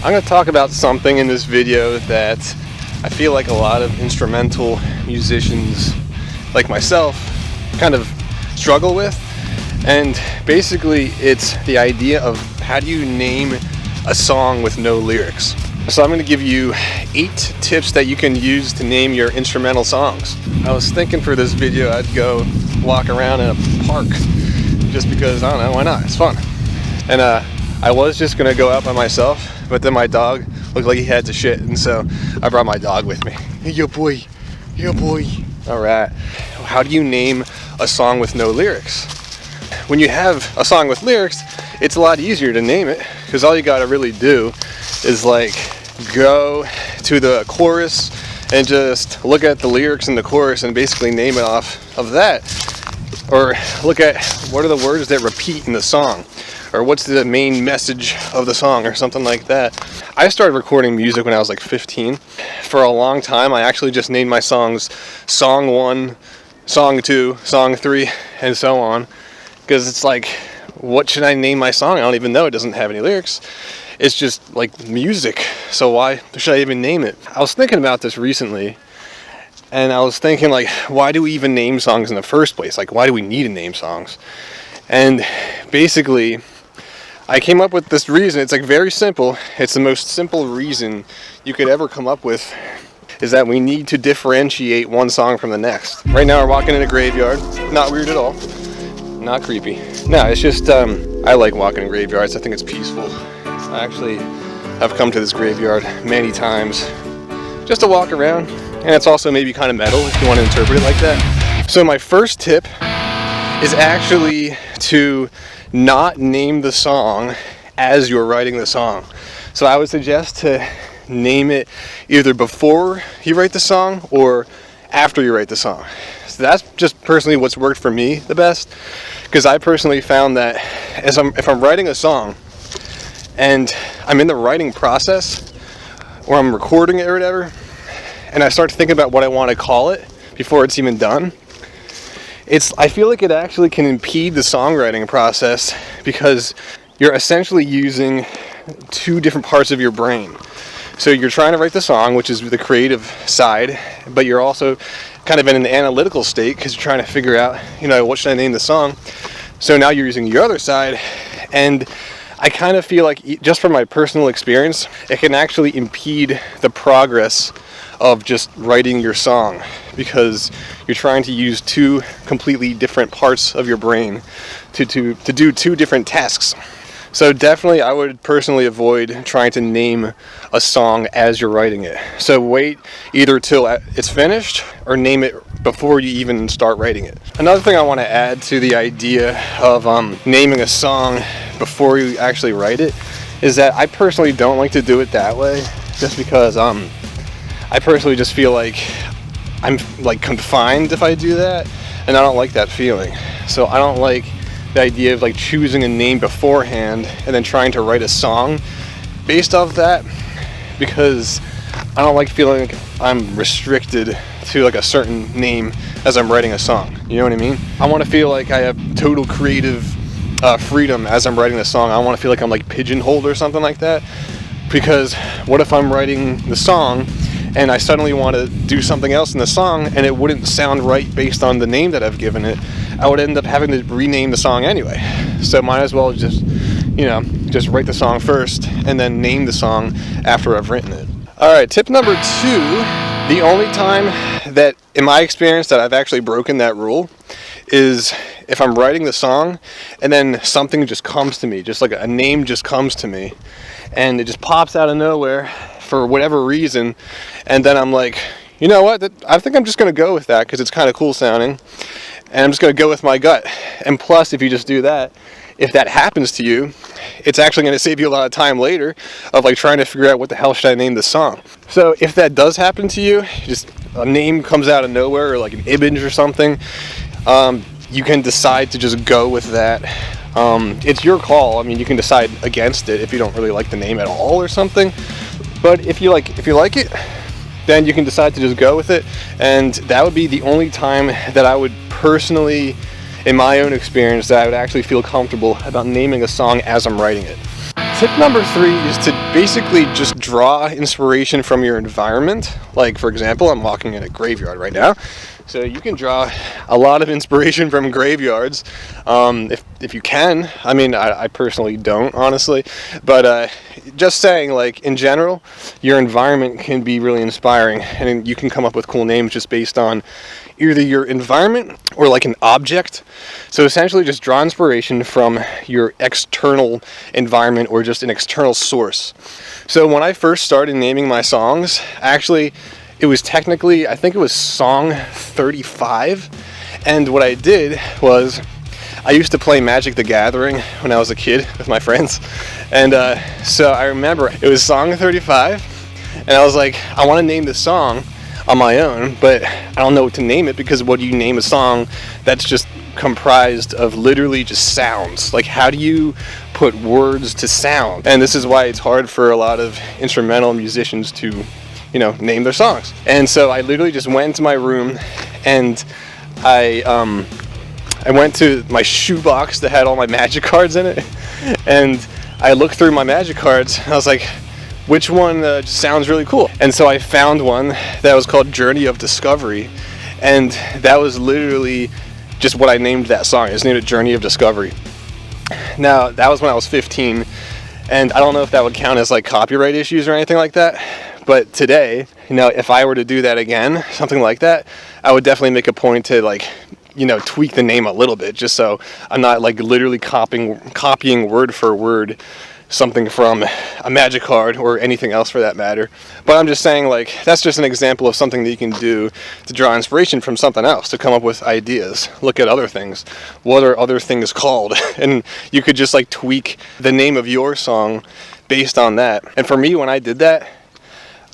I'm going to talk about something in this video that I feel like a lot of instrumental musicians like myself kind of struggle with, and basically it's the idea of how do you name a song with no lyrics. So I'm going to give you 8 tips that you can use to name your instrumental songs. I was thinking for this video I'd go walk around in a park just because, I don't know, why not? It's fun. And I was just going to go out by myself, but then my dog looked like he had to shit, and so I brought my dog with me. Hey, yo boy. Alright. How do you name a song with no lyrics? When you have a song with lyrics, it's a lot easier to name it, because all you gotta really do is like go to the chorus and just look at the lyrics in the chorus and basically name it off of that. Or look at what are the words that repeat in the song, or what's the main message of the song, or something like that. I started recording music when I was like 15. For a long time I actually just named my songs Song 1, Song 2, Song 3, and so on, because it's like, what should I name my song? I don't even know. It doesn't have any lyrics. It's just like music, so why should I even name it? I was thinking about this recently, and I was thinking, like, why do we even name songs in the first place? Like, why do we need to name songs? And basically I came up with this reason. It's like very simple. It's the most simple reason you could ever come up with, is that we need to differentiate one song from the next. Right now we're walking in a graveyard. Not weird at all. Not creepy. No, it's just I like walking in graveyards. I think it's peaceful. I actually have come to this graveyard many times just to walk around, and it's also maybe kind of metal if you want to interpret it like that. So my first tip is actually to not name the song as you're writing the song. So I would suggest to name it either before you write the song or after you write the song. So that's just personally what's worked for me the best, because I personally found that if I'm writing a song and I'm in the writing process, or I'm recording it or whatever, and I start thinking about what I want to call it before it's even done, I feel like it actually can impede the songwriting process, because you're essentially using 2 different parts of your brain. So you're trying to write the song, which is the creative side, but you're also kind of in an analytical state because you're trying to figure out, what should I name the song? So now you're using your other side, and I kind of feel like, just from my personal experience, it can actually impede the progress of just writing your song, because you're trying to use 2 completely different parts of your brain to do 2 different tasks. So definitely I would personally avoid trying to name a song as you're writing it. So wait either till it's finished, or name it before you even start writing it. Another thing I want to add to the idea of naming a song before you actually write it is that I personally don't like to do it that way, just because I personally just feel like I'm like confined if I do that, and I don't like that feeling. So I don't like the idea of like choosing a name beforehand and then trying to write a song based off that, because I don't like feeling like I'm restricted to like a certain name as I'm writing a song. You know what I mean? I want to feel like I have total creative freedom as I'm writing the song. I don't want to feel like I'm like pigeonholed or something like that, because what if I'm writing the song and I suddenly want to do something else in the song and it wouldn't sound right based on the name that I've given it? I would end up having to rename the song anyway. So might as well just write the song first and then name the song after I've written it. Alright, tip number 2, the only time that, in my experience, that I've actually broken that rule is if I'm writing the song and then something just comes to me, just like a name just comes to me, and it just pops out of nowhere for whatever reason, and then I'm like, you know what, I think I'm just going to go with that because it's kind of cool sounding, and I'm just going to go with my gut. And plus, if you just do that, if that happens to you, it's actually going to save you a lot of time later of like trying to figure out what the hell should I name the song. So if that does happen to you, just a name comes out of nowhere, or like an image or something, you can decide to just go with that. It's your call. I mean, you can decide against it if you don't really like the name at all or something. But if you like it, then you can decide to just go with it. And that would be the only time that I would personally, in my own experience, that I would actually feel comfortable about naming a song as I'm writing it. Tip number 3 is to basically just draw inspiration from your environment. Like, for example, I'm walking in a graveyard right now, so you can draw a lot of inspiration from graveyards, if you can. I mean, I personally don't, honestly, but just saying, like, in general, your environment can be really inspiring, and you can come up with cool names just based on either your environment or like an object. So essentially just draw inspiration from your external environment or just an external source. So when I first started naming my songs, actually it was technically, I think it was song 35, and what I did was I used to play Magic the Gathering when I was a kid with my friends, and so I remember it was song 35, and I was like, I want to name this song on my own, but I don't know what to name it, because what do you name a song that's just comprised of literally just sounds? Like, how do you put words to sound? And this is why it's hard for a lot of instrumental musicians to, you know, name their songs. And so I literally just went into my room, and I went to my shoebox that had all my Magic cards in it, and I looked through my Magic cards, and I was like, which one just sounds really cool? And so I found one that was called Journey of Discovery, and that was literally just what I named that song. I just named it Journey of Discovery. Now, that was when I was 15, and I don't know if that would count as like copyright issues or anything like that, but today, you know, if I were to do that again, something like that, I would definitely make a point to, like, you know, tweak the name a little bit, just so I'm not like literally copying word for word something from a Magic card or anything else for that matter. But I'm just saying, like, that's just an example of something that you can do to draw inspiration from something else, to come up with ideas. Look at other things. What are other things called? And you could just like tweak the name of your song based on that. And for me, when I did that,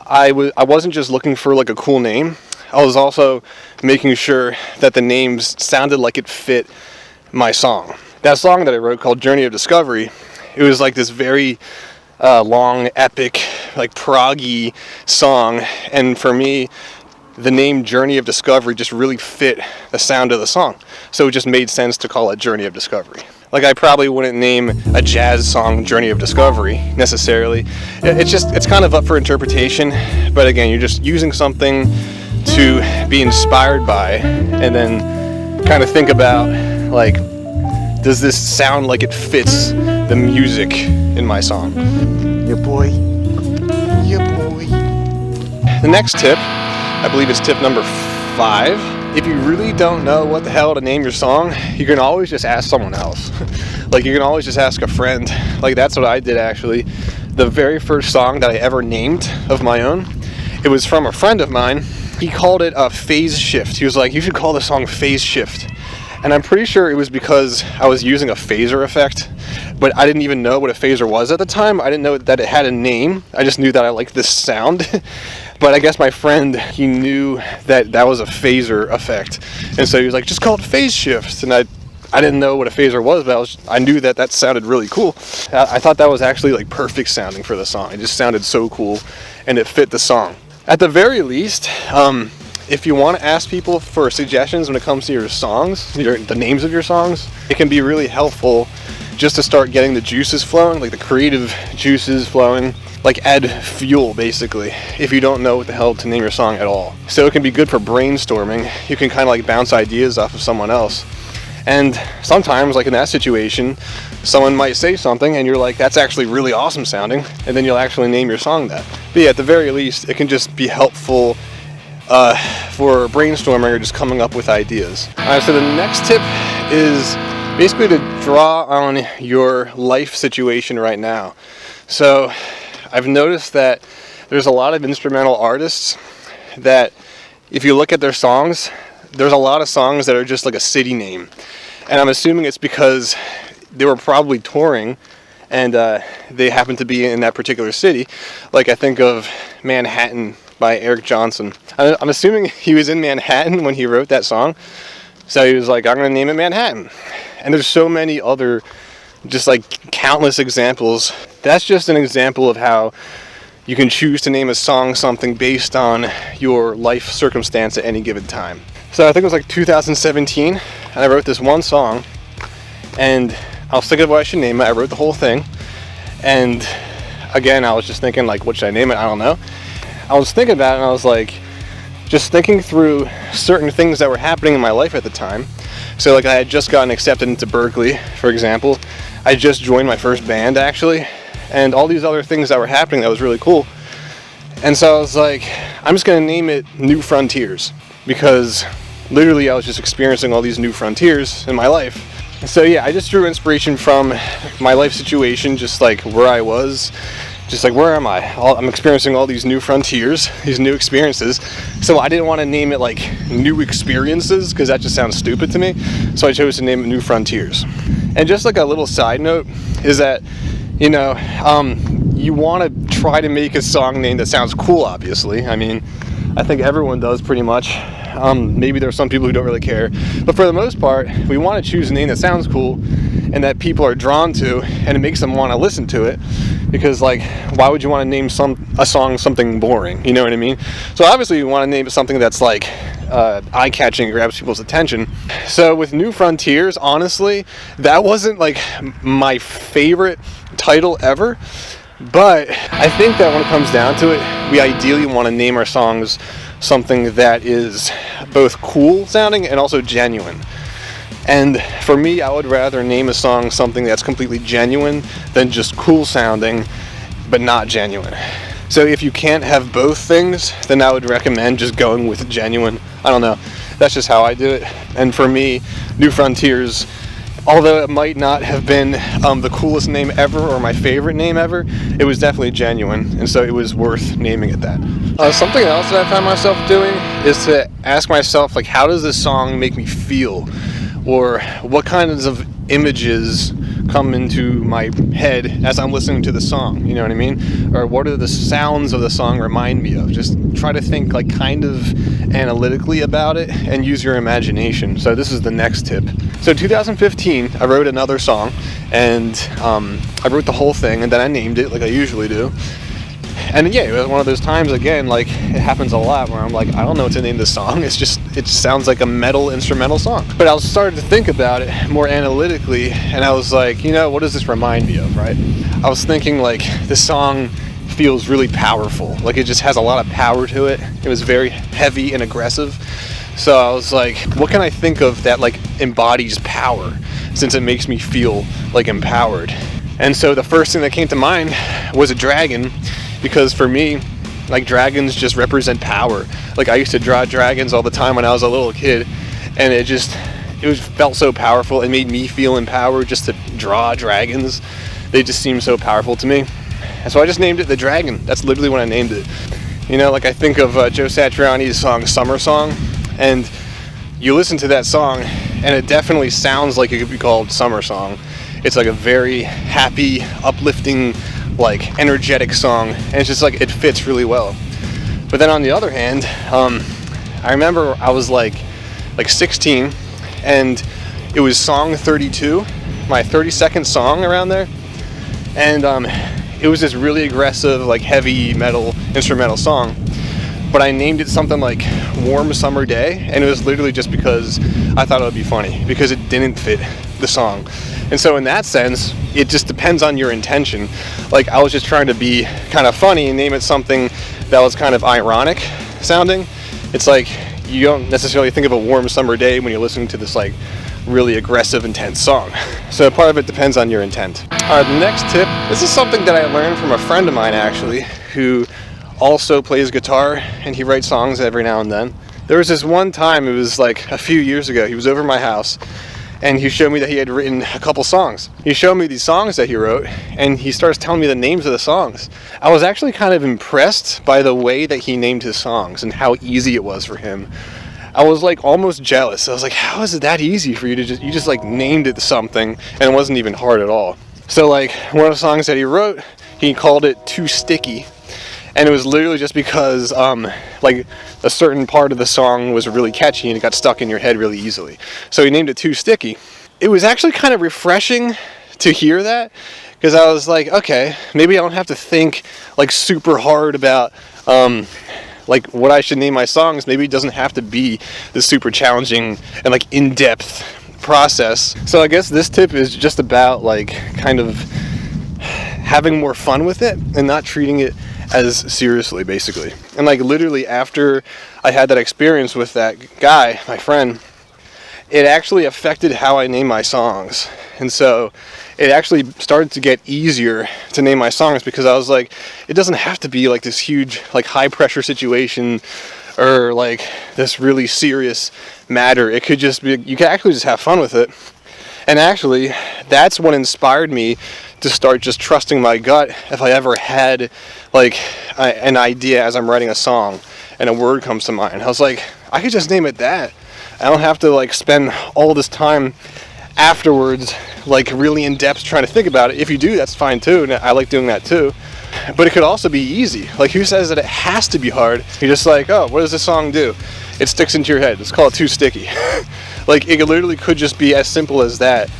I wasn't just looking for like a cool name. I was also making sure that the names sounded like it fit my song. That song that I wrote called Journey of Discovery, it was like this very long, epic, like proggy song, and for me, the name Journey of Discovery just really fit the sound of the song. So it just made sense to call it Journey of Discovery. Like, I probably wouldn't name a jazz song Journey of Discovery necessarily. It's kind of up for interpretation, but again, you're just using something to be inspired by, and then kind of think about, like, does this sound like it fits the music in my song? Yeah, boy. Yeah, boy. The next tip, I believe it's tip number 5. If you really don't know what the hell to name your song, you can always just ask someone else. Like, you can always just ask a friend. Like, that's what I did, actually. The very first song that I ever named of my own, it was from a friend of mine. He called it a phase shift. He was like, you should call the song Phase Shift. And I'm pretty sure it was because I was using a phaser effect, but I didn't even know what a phaser was at the time. I didn't know that it had a name. I just knew that I liked this sound. But I guess my friend, he knew that that was a phaser effect. And so he was like, just call it Phase Shift. And I didn't know what a phaser was, but I knew that that sounded really cool. I thought that was actually like perfect sounding for the song. It just sounded so cool, and it fit the song. At the very least, if you want to ask people for suggestions when it comes to your songs, the names of your songs, it can be really helpful just to start getting the juices flowing, like the creative juices flowing, like add fuel basically, if you don't know what the hell to name your song at all. So it can be good for brainstorming. You can kind of like bounce ideas off of someone else. And sometimes, like in that situation, someone might say something and you're like, that's actually really awesome sounding, and then you'll actually name your song that. But yeah, at the very least, it can just be helpful for brainstorming or just coming up with ideas. Alright, so the next tip is basically to draw on your life situation right now. So I've noticed that there's a lot of instrumental artists that, if you look at their songs, there's a lot of songs that are just like a city name. And I'm assuming it's because they were probably touring and they happen to be in that particular city. Like, I think of Manhattan by Eric Johnson. I'm assuming he was in Manhattan when he wrote that song. So he was like, I'm going to name it Manhattan. And there's so many other, just like countless examples. That's just an example of how you can choose to name a song something based on your life circumstance at any given time. So I think it was like 2017, and I wrote this one song, and I was thinking of what I should name it. I wrote the whole thing, and again, I was just thinking like, what should I name it? I don't know. I was thinking about it, and I was like, just thinking through certain things that were happening in my life at the time. So like I had just gotten accepted into Berkeley, for example. I just joined my first band actually, and all these other things that were happening that was really cool. And so I was like, I'm just gonna name it New Frontiers, because literally I was just experiencing all these new frontiers in my life. So yeah, I just drew inspiration from my life situation, just like where I was, just like where am I? I'm experiencing all these new frontiers, these new experiences. So I didn't want to name it like New Experiences, because that just sounds stupid to me. So I chose to name it New Frontiers. And just like a little side note is that, you know, you want to try to make a song name that sounds cool, obviously. I mean, I think everyone does pretty much. Maybe there are some people who don't really care, but for the most part, we want to choose a name that sounds cool and that people are drawn to, and it makes them want to listen to it. Because like, why would you want to name a song something boring? You know what I mean? So obviously you want to name it something that's like eye-catching, grabs people's attention. So with New Frontiers, honestly, that wasn't like my favorite title ever. But I think that when it comes down to it, we ideally want to name our songs something that is both cool sounding and also genuine. And for me, I would rather name a song something that's completely genuine than just cool sounding but not genuine. So if you can't have both things, then I would recommend just going with genuine. I don't know, that's just how I do it. And for me, New Frontiers, although it might not have been the coolest name ever or my favorite name ever, it was definitely genuine, and so it was worth naming it that. Something else that I found myself doing is to ask myself, like, how does this song make me feel? Or what kinds of images come into my head as I'm listening to the song, you know what I mean? Or what do the sounds of the song remind me of? Just try to think like kind of analytically about it and use your imagination. So this is the next tip. So 2015, I wrote another song, and I wrote the whole thing, and then I named it like I usually do. And yeah, it was one of those times, again, like it happens a lot, where I'm like, I don't know what to name this song. It just sounds like a metal instrumental song. But I was starting to think about it more analytically, and I was like, you know, what does this remind me of, right? I was thinking like this song feels really powerful. Like it just has a lot of power to it. It was very heavy and aggressive. So I was like, what can I think of that like embodies power, since it makes me feel like empowered? And so the first thing that came to mind was a dragon, because for me, like dragons just represent power. Like I used to draw dragons all the time when I was a little kid, and it felt so powerful. It made me feel empowered just to draw dragons. They just seemed so powerful to me. And so I just named it the Dragon. That's literally what I named it. You know, like I think of Joe Satriani's song Summer Song, and you listen to that song and it definitely sounds like it could be called Summer Song. It's like a very happy, uplifting, like energetic song, and it's just like it fits really well. But then on the other hand, I remember I was like 16, and it was song 32, my 32nd song around there, and it was this really aggressive, like heavy metal instrumental song. But I named it something like Warm Summer Day, and it was literally just because I thought it would be funny, because it didn't fit the song. And so in that sense, it just depends on your intention. Like I was just trying to be kind of funny and name it something that was kind of ironic sounding. It's like you don't necessarily think of a warm summer day when you're listening to this like really aggressive, intense song. So part of it depends on your intent. All right, the next tip, this is something that I learned from a friend of mine actually, who also plays guitar, and he writes songs every now and then. There was this one time, it was like a few years ago, he was over at my house, and he showed me that he had written a couple songs. He showed me these songs that he wrote, and he starts telling me the names of the songs. I was actually kind of impressed by the way that he named his songs and how easy it was for him. I was like almost jealous. I was like, how is it that easy for you to you just like named it something, and it wasn't even hard at all. So like one of the songs that he wrote, he called it Too Sticky. And it was literally just because like a certain part of the song was really catchy and it got stuck in your head really easily. So he named it Too Sticky. It was actually kind of refreshing to hear that, because I was like, okay, maybe I don't have to think like super hard about like what I should name my songs. Maybe it doesn't have to be this super challenging and like in-depth process. So I guess this tip is just about like kind of having more fun with it and not treating it as seriously, basically. And like literally after I had that experience with that guy, my friend, it actually affected how I name my songs. And so it actually started to get easier to name my songs, because I was like, it doesn't have to be like this huge, like high pressure situation or like this really serious matter. It could just be, you can actually just have fun with it. And actually, that's what inspired me to start just trusting my gut if I ever had like an idea as I'm writing a song and a word comes to mind. I was like, I could just name it that. I don't have to like spend all this time afterwards like really in depth trying to think about it. If you do, that's fine too, and I like doing that too. But it could also be easy. Like, who says that it has to be hard? You're just like, oh, what does this song do? It sticks into your head. Let's call it Too Sticky. Like, it literally could just be as simple as that.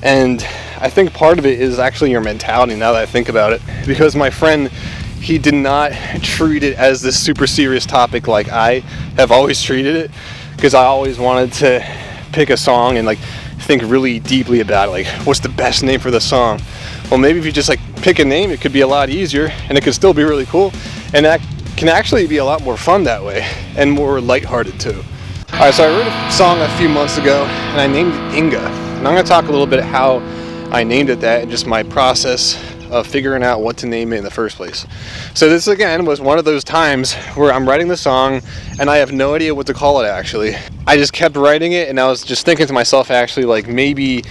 And I think part of it is actually your mentality, now that I think about it. Because my friend, he did not treat it as this super serious topic like I have always treated it. Because I always wanted to pick a song and like think really deeply about it. Like, what's the best name for the song? Well, maybe if you just like pick a name, it could be a lot easier and it could still be really cool. And that can actually be a lot more fun that way and more lighthearted too. Alright, so I wrote a song a few months ago and I named it Inga. And I'm going to talk a little bit how I named it that and just my process of figuring out what to name it in the first place. So this again was one of those times where I'm writing the song and I have no idea what to call it actually. I just kept writing it and I was just thinking to myself actually, like, maybe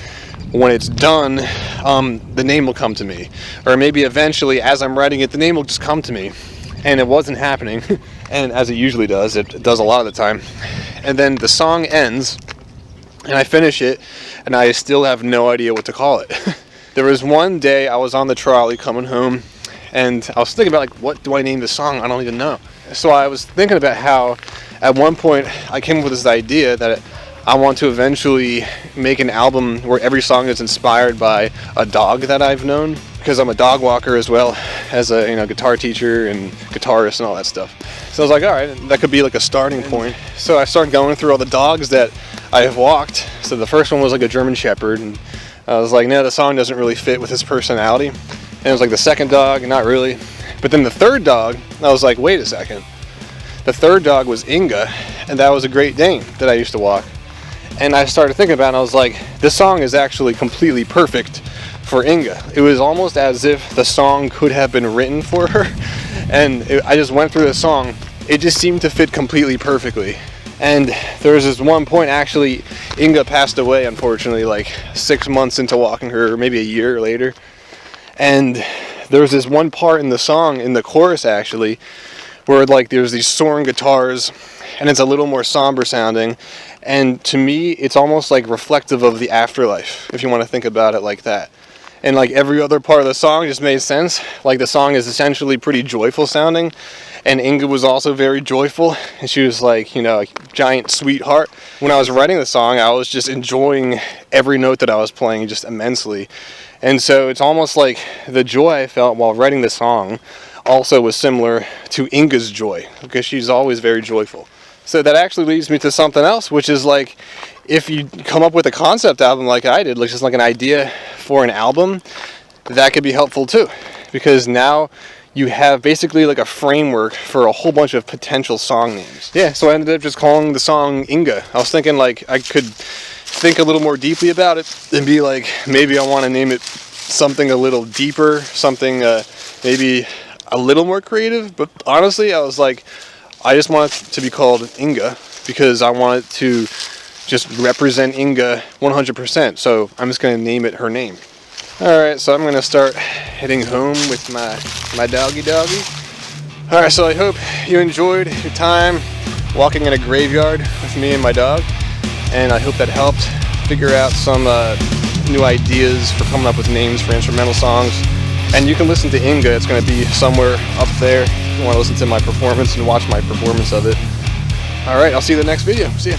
when it's done, the name will come to me. Or maybe eventually as I'm writing it, the name will just come to me. And it wasn't happening. And as it usually does, it does a lot of the time. And then the song ends and I finish it and I still have no idea what to call it. There was one day I was on the trolley coming home and I was thinking about like, what do I name the song? I don't even know. So I was thinking about how at one point I came up with this idea that I want to eventually make an album where every song is inspired by a dog that I've known, because I'm a dog walker as well as a guitar teacher and guitarist and all that stuff. So I was like, all right, that could be like a starting point. So I started going through all the dogs that I have walked. So the first one was like a German Shepherd, and I was like, no, the song doesn't really fit with his personality. And it was like the second dog, not really. But then the third dog, I was like, wait a second. The third dog was Inga, and that was a Great Dane that I used to walk. And I started thinking about it, and I was like, this song is actually completely perfect for Inga. It was almost as if the song could have been written for her. And I just went through the song. It just seemed to fit completely perfectly. And there was this one point, actually, Inga passed away, unfortunately, like 6 months into walking her, or maybe a year later. And there was this one part in the song, in the chorus actually, where like there's these soaring guitars, and it's a little more somber sounding. And to me, it's almost like reflective of the afterlife, if you want to think about it like that. And like every other part of the song just made sense. Like the song is essentially pretty joyful sounding, and Inga was also very joyful, and she was like, a giant sweetheart. When I was writing the song, I was just enjoying every note that I was playing just immensely. And so it's almost like the joy I felt while writing the song also was similar to Inga's joy, because she's always very joyful. So that actually leads me to something else, which is like, if you come up with a concept album like I did, like just like an idea for an album, that could be helpful too, because now you have basically like a framework for a whole bunch of potential song names. Yeah, so I ended up just calling the song Inga. I was thinking like I could think a little more deeply about it and be like, maybe I want to name it something a little deeper, something maybe a little more creative. But honestly, I was like, I just want it to be called Inga because I want it to just represent Inga 100%. So I'm just going to name it her name. Alright, so I'm going to start heading home with my doggy. Alright, so I hope you enjoyed your time walking in a graveyard with me and my dog. And I hope that helped figure out some new ideas for coming up with names for instrumental songs. And you can listen to Inga. It's going to be somewhere up there if you want to listen to my performance and watch my performance of it. Alright, I'll see you in the next video. See ya.